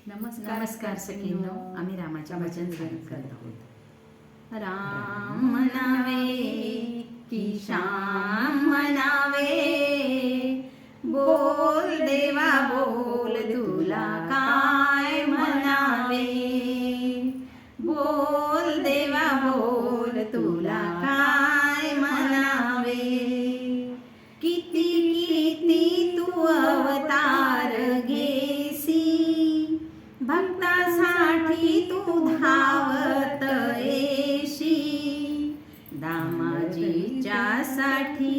नमस्कार सखींनो, आम्ही रामाच्या भजन करत आहोत. राम म्हणावे की श्याम म्हणावे, बोल देवा बोल तुला काय म्हणावे, बोल देवा बोल तुला काय म्हणावे. किती किती तू अवतार घेसी, भक्तासाठी तू धावत येशी. दामाजीच्या साठी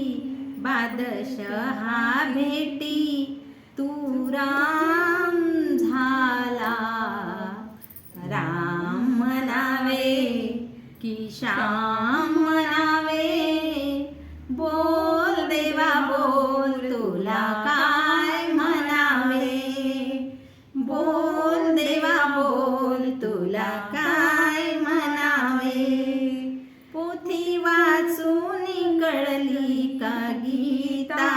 बादशहा भेटी, तू राम झाला. राम म्हणावे की श्याम म्हणावे, बोल देवा बोल तुला काय म्हणावे, बोल देवा बोल तुला काय म्हणावे. पोथी वाचून कळली का गीता,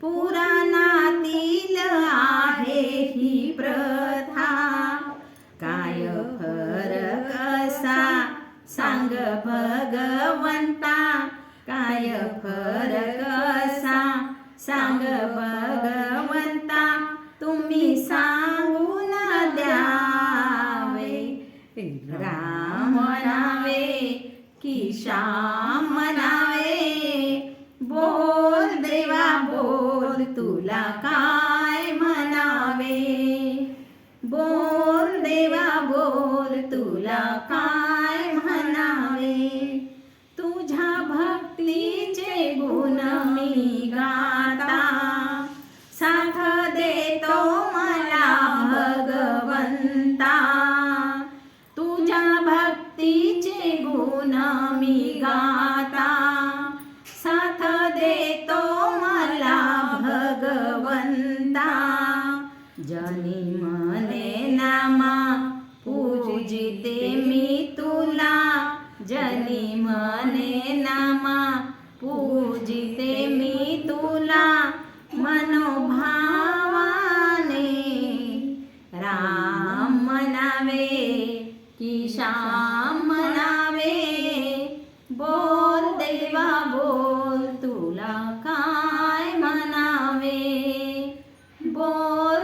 पुराणातील आहे ही प्रथा. काय फरक असा सांग भगवंता, काय फरक असा सांग भगवंता. तुम्ही सांगून द्यावे. राम म्हणावे की श्याम म्हणावे, बोल देवा बोल तुला काय म्हणावे, बोल देवा बोल तुला काय म्हणावे. तुझ्या भक्तीचे गुण मी गाता, साथ देतो मला भगवंता. तुझ्या भक्तीचे गुण मी गाता, साथ देतो मला भगवंता. जनी मने नामा पूजिते मी तुला, जनी मने नामा पूजिते मी तुला मनोभावाने. राम म्हणावे की श्याम म्हणावे, बोल देवा बोल तुला काय म्हणावे, बोल